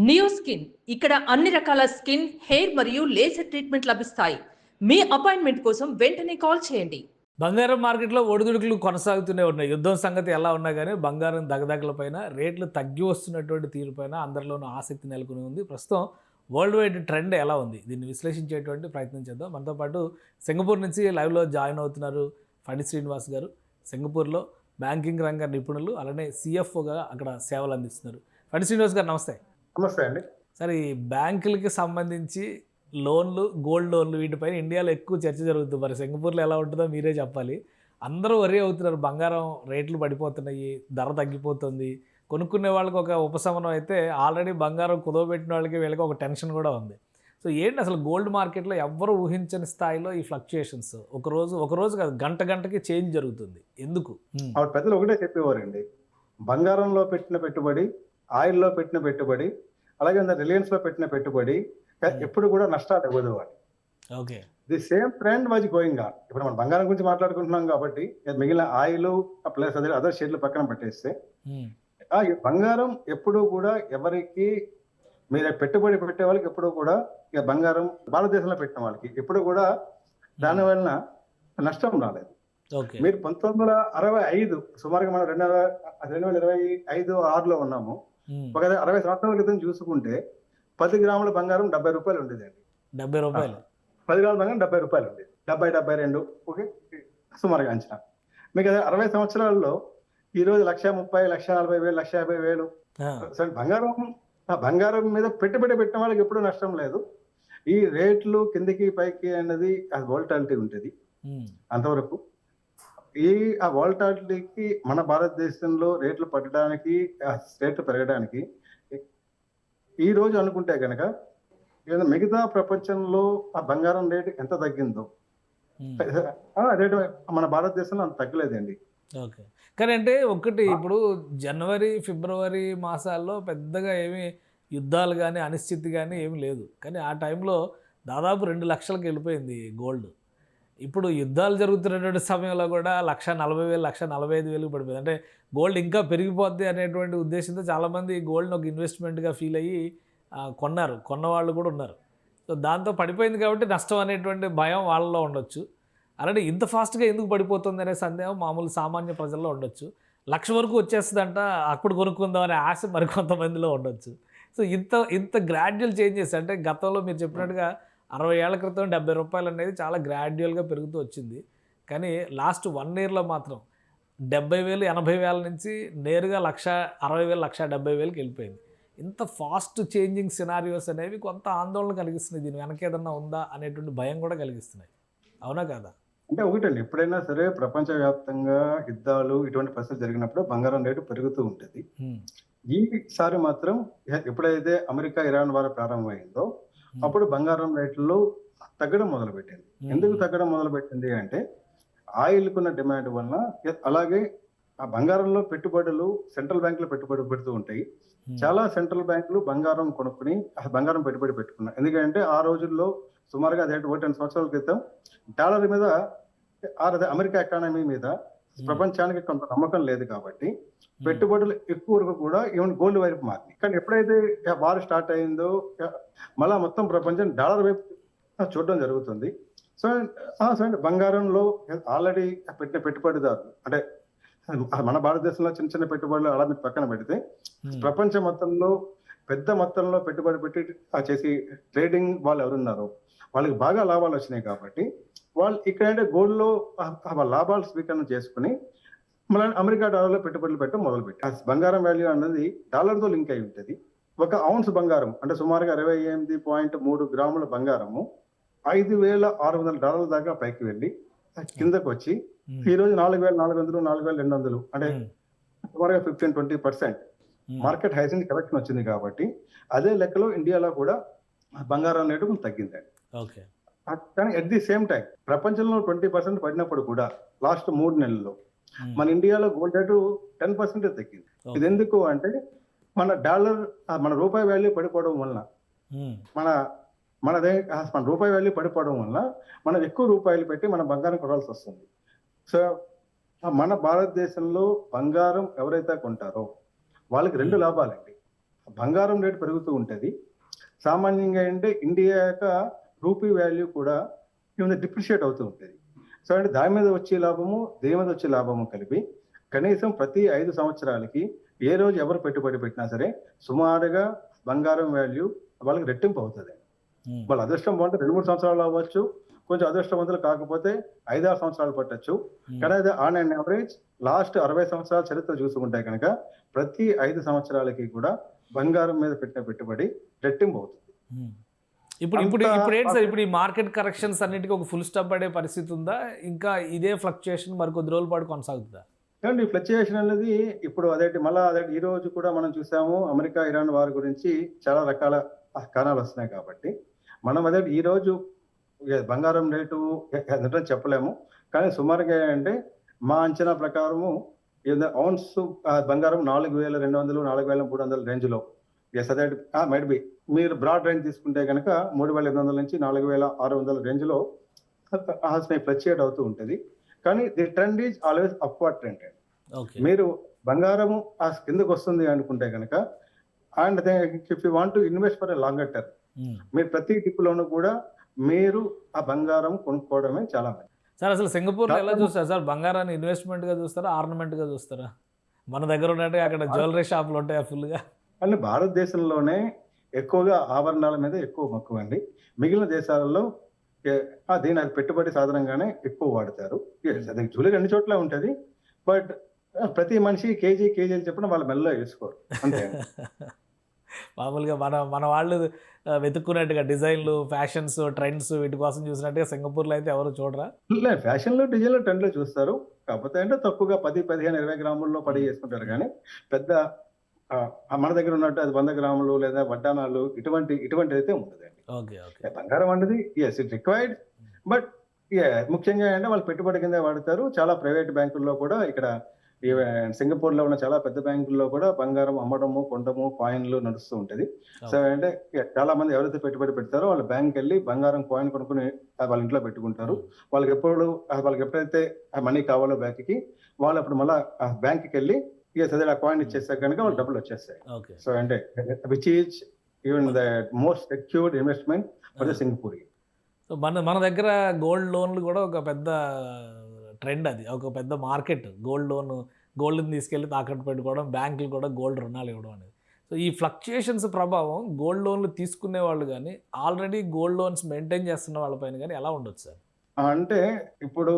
Neo skin ఇక్కడ అన్ని రకాల స్కిన్, హెయిర్ మరియు లేజర్ ట్రీట్మెంట్ లభిస్తాయి. మీ అపాయింట్మెంట్ కోసం వెంటనే కాల్ చేయండి. బంగారం మార్కెట్‌లో ఒడిదుడుకులు కొనసాగుతూనే ఉన్నాయి. యుద్ధం సంగతి ఎలా ఉన్నా గానీ, బంగారం దగదగల పైన రేట్లు తగ్గి వస్తున్నటువంటి తీరుపైన అందరిలోనూ ఆసక్తి నెలకొని ఉంది. ప్రస్తుతం వరల్డ్ వైడ్ ట్రెండ్ ఎలా ఉంది? దీన్ని విశ్లేషించేటువంటి ప్రయత్నం చేద్దాం. మనతో పాటు సింగపూర్ నుంచి లైవ్‌లో జాయిన్ అవుతున్నారు ఫణి శ్రీనివాస్ గారు. సింగపూర్‌లో బ్యాంకింగ్ రంగ నిపుణులు, అలానే సీఎఫ్ఓగా అక్కడ సేవలు అందిస్తున్నారు. ఫణి శ్రీనివాస్ గారు నమస్తే. నమస్తే అండి. సరే, ఈ బ్యాంకులకి సంబంధించి లోన్లు, గోల్డ్ లోన్లు వీటిపైన ఇండియాలో ఎక్కువ చర్చ జరుగుతుంది. మరి సింగపూర్‌లో ఎలా ఉంటుందో మీరే చెప్పాలి. అందరూ వరీ అవుతున్నారు. బంగారం రేట్లు పడిపోతున్నాయి, ధర తగ్గిపోతుంది. కొనుక్కునే వాళ్ళకి ఒక ఉపశమనం అయితే, ఆల్రెడీ బంగారం కుదవబెట్టిన వాళ్ళకి వీళ్ళకి ఒక టెన్షన్ కూడా ఉంది. సో ఏంటి అసలు గోల్డ్ మార్కెట్‌లో ఎవ్వరు ఊహించని స్థాయిలో ఈ ఫ్లక్చుయేషన్స్ ఒకరోజు కాదు, గంట గంటకి చేంజ్ జరుగుతుంది. ఎందుకు? ఆవిడ పెద్దలు ఒకటే చెప్పేవారండి. బంగారంలో పెట్టిన పెట్టుబడి, ఆయిల్‌లో పెట్టిన పెట్టుబడి, అలాగే రిలయన్స్‌లో పెట్టిన పెట్టుబడి ఎప్పుడు కూడా నష్టాలు ఇవ్వదు అని. Okay. The same trend was going on. ఇప్పుడు మనం బంగారం గురించి మాట్లాడుకుంటున్నాం కాబట్టి మిగిలిన ఆయిల్ ప్లస్ అదర్ షేర్లు పక్కన పెట్టేస్తే ఈ బంగారం ఎప్పుడూ కూడా ఎవరికి మీరు పెట్టుబడి పెట్టే వాళ్ళకి ఎప్పుడూ కూడా ఇక బంగారం భారతదేశంలో పెట్టిన వాళ్ళకి ఎప్పుడు కూడా దాని వలన నష్టం రాలేదు. ఓకే. మీరు 1965 సుమారుగా మనం 2025-6లో ఉన్నాము. ఒక 60 సంవత్సరాల క్రితం చూసుకుంటే 10 గ్రాముల బంగారం ₹70 ఉండేదండి. ₹70. 10 గ్రాముల బంగారం ₹70 ఉండేది. 70-72 ఓకే సుమారుగా అంచనా. మీకు అదే 60 సంవత్సరాల్లో ఈ రోజు 1,30,000, 1,40,000, 1,50,000 ఆ! బంగారం మీద పెట్టుబడి పెట్టిన వాళ్ళకి ఎప్పుడూ నష్టం లేదు. ఈ రేట్లు కిందికి పైకి అనేది అది వోల్టాలిటీ ఉంటుంది అంతవరకు. ఆ వోల్టాలిటీకి మన భారతదేశంలో రేట్లు పట్టడానికి, రేట్లు పెరగడానికి ఈ రోజు అనుకుంటే కనుక మిగతా ప్రపంచంలో ఆ బంగారం రేటు ఎంత తగ్గిందో రేటు మన భారతదేశంలో అంత తగ్గలేదండి. ఓకే. కానీ అంటే ఒకటి, ఇప్పుడు జనవరి, ఫిబ్రవరి మాసాల్లో పెద్దగా ఏమి యుద్ధాలు గానీ, అనిశ్చితి గానీ ఏమి లేదు. కానీ ఆ టైంలో దాదాపు 2,00,000కి వెళ్ళిపోయింది గోల్డ్. ఇప్పుడు యుద్ధాలు జరుగుతున్నటువంటి సమయంలో కూడా 1,40,000, 1,45,000 పడిపోయింది. అంటే గోల్డ్ ఇంకా పెరిగిపోద్ది అనేటువంటి ఉద్దేశంతో చాలామంది గోల్డ్‌ని ఒక ఇన్వెస్ట్మెంట్‌గా ఫీల్ అయ్యి కొన్నారు. కొన్నవాళ్ళు కూడా ఉన్నారు. సో దాంతో పడిపోయింది కాబట్టి నష్టం అనేటువంటి భయం వాళ్ళలో ఉండొచ్చు. అలానే ఇంత ఫాస్ట్‌గా ఎందుకు పడిపోతుంది అనే సందేహం మామూలు సామాన్య ప్రజల్లో ఉండొచ్చు. 1,00,000 వరకు వచ్చేస్తదంట, అప్పుడు కొనుక్కుందాం అనే ఆశ మరికొంతమందిలో ఉండొచ్చు. సో ఇంత గ్రాడ్యువల్ చేంజెస్, అంటే గతంలో మీరు చెప్పినట్టుగా 60 ఏళ్ల క్రితం ₹70 అనేది చాలా గ్రాడ్యువల్‌గా పెరుగుతూ వచ్చింది. కానీ లాస్ట్ 1 ఇయర్‌లో మాత్రం 70,000, 80,000 నుంచి నేరుగా 1,60,000, 1,70,000కి వెళ్ళిపోయింది. ఇంత ఫాస్ట్ చేంజింగ్ సినారియోస్ అనేవి కొంత ఆందోళన కలిగిస్తున్నాయి. దీని వెనక ఏదన్నా ఉందా అనేటువంటి భయం కూడా కలిగిస్తున్నాయి. అవునా కాదా? అంటే ఒకటండి, ఎప్పుడైనా సరే ప్రపంచవ్యాప్తంగా యుద్ధాలు ఇటువంటి పరిస్థితులు జరిగినప్పుడు బంగారం రేటు పెరుగుతూ ఉంటుంది. ఈసారి మాత్రం ఎప్పుడైతే అమెరికా ఇరాన్ వార్ ప్రారంభమైందో అప్పుడు బంగారం రేట్లు తగ్గడం మొదలుపెట్టింది. ఎందుకు తగ్గడం మొదలుపెట్టింది అంటే ఆయిల్కున్న డిమాండ్ వలన, అలాగే ఆ బంగారంలో పెట్టుబడులు సెంట్రల్ బ్యాంకులు పెట్టుబడి పెడుతూ ఉంటాయి. చాలా సెంట్రల్ బ్యాంకులు బంగారం కొనుక్కుని బంగారం పెట్టుబడి పెట్టుకున్నాయి. ఎందుకంటే ఆ రోజుల్లో సుమారుగా 10 సంవత్సరాల క్రితం డాలర్ మీద అమెరికా ఎకానమీ మీద ప్రపంచానికి కొంత నమ్మకం లేదు కాబట్టి పెట్టుబడులు ఎక్కువ వరకు కూడా ఈవెన్ గోల్డ్ వైపు మారింది. కానీ ఎప్పుడైతే వార్ స్టార్ట్ అయిందో మళ్ళా మొత్తం ప్రపంచం డాలర్ వైపు చూడడం జరుగుతుంది. సో బంగారంలో ఆల్రెడీ పెట్టిన పెట్టుబడిదారులు, అంటే మన భారతదేశంలో చిన్న చిన్న పెట్టుబడులు అలా మీరు పక్కన పెడితే ప్రపంచం మొత్తంలో పెద్ద మొత్తంలో పెట్టుబడి పెట్టి చేసి ట్రేడింగ్ వాళ్ళు ఎవరున్నారో వాళ్ళకి బాగా లాభాలు వచ్చినాయి కాబట్టి వాళ్ళు ఇక్కడ గోల్డ్ లో లాభాలు స్వీకరణ చేసుకుని మళ్ళీ అమెరికా డాలర్లో పెట్టుబడులు పెట్టడం మొదలుపెట్టి బంగారం వాల్యూ అనేది డాలర్తో లింక్ అయి ఉంటుంది. ఒక ఔన్స్ బంగారం అంటే సుమారుగా 28.3 గ్రాముల బంగారము $5,600 దాకా పైకి వెళ్ళి కిందకు వచ్చి ఈ రోజు 4,400, 4,200 అంటే సుమారుగా 15-20% మార్కెట్ హైసింగ్ కరెక్షన్ వచ్చింది. కాబట్టి అదే లెక్కలో ఇండియాలో కూడా బంగారం రేటు తగ్గిందండి. కానీ అట్ ది సేమ్ టైం ప్రపంచంలో 20% పడినప్పుడు కూడా లాస్ట్ 3 నెలల్లో మన ఇండియాలో గోల్డ్ రేటు 10% తగ్గింది. ఇది ఎందుకు అంటే మన రూపాయి వాల్యూ పడిపోవడం వలన, మన రూపాయి వాల్యూ పడిపోవడం వల్ల మనం ఎక్కువ రూపాయలు పెట్టి మన బంగారం కొనాల్సి వస్తుంది. సో మన భారతదేశంలో బంగారం ఎవరైతే కొంటారో వాళ్ళకి 2 లాభాలండి. బంగారం రేటు పెరుగుతూ ఉంటుంది. సామాన్యంగా అంటే ఇండియా యొక్క రూపీ వాల్యూ కూడా డిప్రిషియేట్ అవుతూ ఉంటుంది. సో అంటే దాని మీద వచ్చే లాభము, దీని మీద వచ్చే లాభము కలిపి కనీసం ప్రతి 5 సంవత్సరాలకి ఏ రోజు ఎవరు పెట్టుబడి పెట్టినా సరే సుమారుగా బంగారం వాల్యూ వాళ్ళకి రెట్టింపు అవుతుంది. వాళ్ళ అదృష్టం బాగుంటే 2-3 సంవత్సరాలు అవ్వచ్చు, కొంచెం అదృష్టవంతులు కాకపోతే 5-6 సంవత్సరాలు పట్టచ్చు. కానీ అది ఆన్ అండ్ యావరేజ్ లాస్ట్ 60 సంవత్సరాల చరిత్ర చూసుకుంటే కనుక ప్రతి 5 సంవత్సరాలకి కూడా బంగారం మీద పెట్టిన పెట్టుబడి రెట్టింపు అవుతుంది. ఇప్పుడు ఇప్పుడు ఇప్పుడు ఏంటి సార్, ఇప్పుడు ఈ మార్కెట్ కరెక్షన్స్ అన్నిటికీ ఒక ఫుల్ స్టాప్ పడే పరిస్థితి ఉందా, ఇంకా ఇదే ఫ్లక్చుయేషన్ మరి కొద్ది రోజుల పాటు కొనసాగుతుందా? కానీ ఫ్లక్చుయేషన్ అనేది ఇప్పుడు మళ్ళీ ఈ రోజు కూడా మనం చూసాము, అమెరికా ఇరాన్ వార్ గురించి చాలా రకాల కారణాలు వస్తున్నాయి కాబట్టి మనం ఈ రోజు బంగారం రేటు చెప్పలేము. కానీ సుమారుగా అంటే మా అంచనా ప్రకారము ఔన్స్ బంగారం 4,200 4,300 రేంజ్లో మైట్ బి, మీరు బ్రాడ్ రేంజ్ తీసుకుంటే కనుక 3,800 నుంచి 4,600 రేంజ్లో ఫ్లక్చుయేట్ అవుతూ ఉంటుంది. కానీ the trend is always upward trend. మీరు బంగారము కిందకు వస్తుంది అనుకుంటే కనుక and if you want to invest for a longer term, మీరు ప్రతి టిప్లోనూ కూడా మీరు ఆ బంగారం కొనుక్కోవడమే చాలా మంచిది. సార్ అసలు సింగపూర్లో ఎలా చూస్తారు సార్, బంగారాన్ని ఇన్వెస్ట్మెంట్గా చూస్తారా, ఆర్నమెంట్గా చూస్తారా? మన దగ్గర ఉన్నట్టు అక్కడ జ్యువెలరీ షాపులు ఉంటాయా ఫుల్గా? అంటే భారతదేశంలోనే ఎక్కువగా ఆభరణాల మీద ఎక్కువ మక్కువ అండి. మిగిలిన దేశాలలో దీని అది పెట్టుబడి సాధనంగానే ఎక్కువ వాడతారు. అది జ్యువెలరీ అన్ని చోట్ల ఉంటుంది, బట్ ప్రతి మనిషి కేజీలు చెప్పిన వాళ్ళ మెల్లో వేసుకోరు అంతే. మామూలుగా మన వాళ్ళు వెతుక్కున్నట్టుగా డిజైన్లు, ఫ్యాషన్స్, ట్రెండ్స్ వీటి కోసం చూసినట్టుగా సింగపూర్లో అయితే ఎవరు చూడరా? ఫ్యాషన్లో, డిజైన్లో, ట్రెండ్లో చూస్తారు. కాకపోతే అంటే తక్కువగా 10, 15, 20 గ్రాముల్లో పడి చేసుకుంటారు. కానీ పెద్ద మన దగ్గర ఉన్నట్టు అది 100 గ్రాములు లేదా వడ్డానాలు ఇటువంటి అయితే ఉంటుందండి. బంగారం అనేది ఇట్ రిక్వైర్డ్, బట్ ముఖ్యంగా అంటే వాళ్ళు పెట్టుబడి కింద వాడతారు. చాలా ప్రైవేట్ బ్యాంకుల్లో కూడా ఇక్కడ సింగపూర్ లో ఉన్న చాలా పెద్ద బ్యాంకుల్లో కూడా బంగారం అమ్మడము, కొనడము, కాయిన్లు నడుస్తూ ఉంటది. సో అంటే చాలా మంది ఎవరైతే పెట్టుబడి పెడతారో వాళ్ళు బ్యాంక్ వెళ్ళి బంగారం కాయిన్ కొనుక్కుని వాళ్ళ ఇంట్లో పెట్టుకుంటారు. వాళ్ళకి ఎప్పుడైతే మనీ కావాలో బ్యాంక్కి, వాళ్ళు అప్పుడు మళ్ళీ బ్యాంక్కి వెళ్ళి ఆ కాయిన్ ఇచ్చేస్తే కనుక వాళ్ళు డబ్బులు వచ్చేస్తాయి. సో అంటే which is even the most secured investment for the Singapore. So మన దగ్గర గోల్డ్ లోన్లు కూడా ఒక పెద్ద ట్రెండ్, అది ఒక పెద్ద మార్కెట్. గోల్డ్ని తీసుకెళ్ళి తాకట్టు పెట్టుకోవడం, బ్యాంకులు కూడా గోల్డ్ రుణాలు ఇవ్వడం అనేది. సో ఈ ఫ్లక్చుయేషన్స్ ప్రభావం గోల్డ్ లోన్లు తీసుకునే వాళ్ళు కానీ ఆల్రెడీ గోల్డ్ లోన్స్ మెయింటైన్ చేస్తున్న వాళ్ళపైన కానీ ఎలా ఉండొచ్చు సార్? అంటే ఇప్పుడు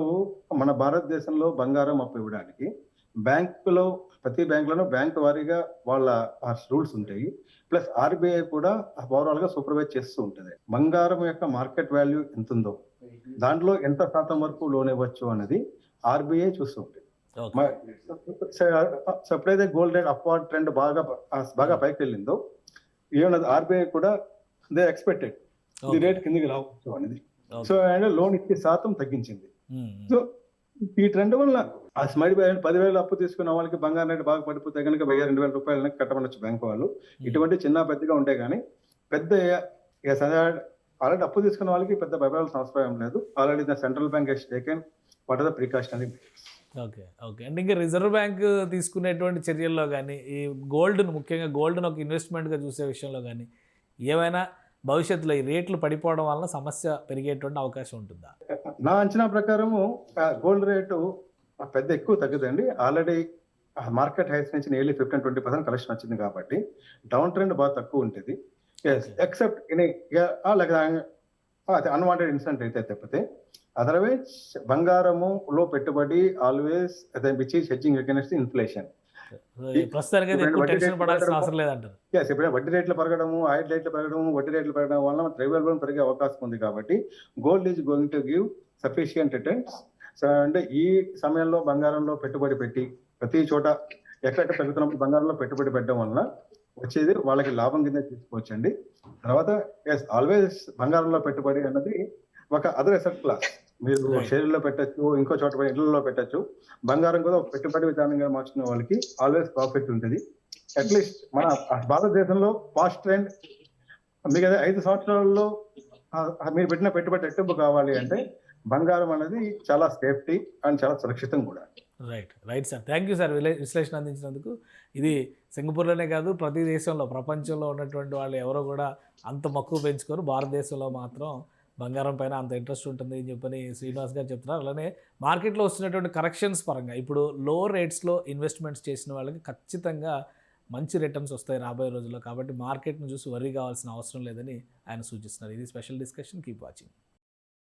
మన భారతదేశంలో బంగారం అప్పు ఇవ్వడానికి బ్యాంకులో ప్రతి బ్యాంకులోనూ బ్యాంక్ వారీగా వాళ్ళ రూల్స్ ఉంటాయి. ప్లస్ ఆర్బీఐ కూడా ఓవరాల్ గా సూపర్వైజ్ చేస్తూ ఉంటుంది. బంగారం యొక్క మార్కెట్ వాల్యూ ఎంత ఉందో దాంట్లో ఎంత శాతం వరకు లోన్ ఇవ్వచ్చు అనేది ఆర్బీఐ చూస్తూ ఉంటుంది. ఎప్పుడైతే గోల్డ్ రేట్ అప్వర్డ్ ట్రెండ్ బాగా పైకి వెళ్ళిందో ఏమన్నది ఆర్బీఐ కూడా దే ఎక్స్పెక్టెడ్ ఈ రేట్ కిందికి రావచ్చు అనేది. సో అండ్ లోన్ ఇచ్చే శాతం తగ్గించింది. సో ఈ ట్రెండ్ వల్ల 10,000 అప్పు తీసుకున్న వాళ్ళకి బంగారం రేటు బాగా పడిపోతే కనుక 1,000-2,000 రూపాయలు కట్టమనొచ్చు బ్యాంకు వాళ్ళు. ఇటువంటి చిన్న పెద్దగా ఉంటాయి. కానీ పెద్ద ఆల్రెడీ అప్పు తీసుకున్న వాళ్ళకి పెద్ద భయపడాల్సిన అవసరం లేదు. Already the central bank has taken what are the precautionary measures. Okay అంటే ఇంకా రిజర్వ్ బ్యాంక్ తీసుకునేటువంటి చర్యల్లో కానీ ఈ గోల్డ్ను, ముఖ్యంగా గోల్డ్ను ఒక ఇన్వెస్ట్మెంట్గా చూసే విషయంలో కానీ ఏమైనా భవిష్యత్తులో ఈ రేట్లు పడిపోవడం వలన సమస్య పెరిగేటువంటి అవకాశం ఉంటుందా? నా అంచనా ప్రకారము గోల్డ్ రేటు పెద్ద ఎక్కువ తగ్గదండి. ఆల్రెడీ మార్కెట్ హైస్ నుంచి నియర్లీ 15-20% కలెక్షన్ వచ్చింది కాబట్టి డౌన్ ట్రెండ్ బాగా తక్కువ ఉంటుంది. ఎక్సెప్ట్ అన్వాంటెడ్ ఇన్సిడెంట్ అయితే తప్పితే అదర్వైజ్ బంగారములో పెట్టుబడి always which is hedging against inflation. ఎప్పుడైనా వడ్డీ రేట్లు పెరగడము, ఆయిల్ రేట్లు పెరగడము, వడ్డీ రేట్లు పెరగడం వల్ల ద్రవ్యోల్బణం పెరిగే అవకాశం ఉంది. కాబట్టి gold is going to give sufficient returns. So అంటే ఈ సమయంలో బంగారంలో పెట్టుబడి పెట్టి ప్రతి చోట ఎక్కడెక్కడ పెరుగుతున్నప్పుడు బంగారంలో పెట్టుబడి పెట్టడం వలన వచ్చేది వాళ్ళకి లాభం కింద తీసుకోవచ్చండి. తర్వాత ఆల్వేస్ బంగారంలో పెట్టుబడి అన్నది ఒక అదర్ అసెట్ క్లాస్. మీరు షేర్లో పెట్టచ్చు, ఇంకో చోట ఇళ్లలో పెట్టచ్చు. బంగారం కూడా ఒక పెట్టుబడి విధానంగా మార్చుకునే వాళ్ళకి ఆల్వేస్ ప్రాఫిట్ ఉంటుంది. అట్లీస్ట్ మన భారతదేశంలో ఫాస్ట్ ట్రెండ్ మీకు 5 సంవత్సరాల్లో మీరు పెట్టిన పెట్టుబడి రెట్టింపు కావాలి అంటే బంగారం అనేది చాలా సేఫ్టీ అండ్ చాలా సురక్షితం కూడా. Right sir. Thank you sir విశ్లేషణ అందించినందుకు. ఇది సింగపూర్లోనే కాదు ప్రతి దేశంలో ప్రపంచంలో ఉన్నటువంటి వాళ్ళు ఎవరో కూడా అంత మక్కువ పెంచుకోరు. భారతదేశంలో మాత్రం బంగారం పైన అంత ఇంట్రెస్ట్ ఉంటుంది అని చెప్పని శ్రీనివాస్ గారు చెప్తున్నారు. అలానే మార్కెట్లో వస్తున్నటువంటి కరెక్షన్స్ పరంగా ఇప్పుడు లో రేట్స్లో ఇన్వెస్ట్మెంట్స్ చేసిన వాళ్ళకి ఖచ్చితంగా మంచి రిటర్న్స్ వస్తాయి రాబోయే రోజుల్లో. కాబట్టి మార్కెట్ను చూసి వర్రీ కావాల్సిన అవసరం లేదని ఆయన సూచిస్తున్నారు. ఇది స్పెషల్ డిస్కషన్. Keep watching.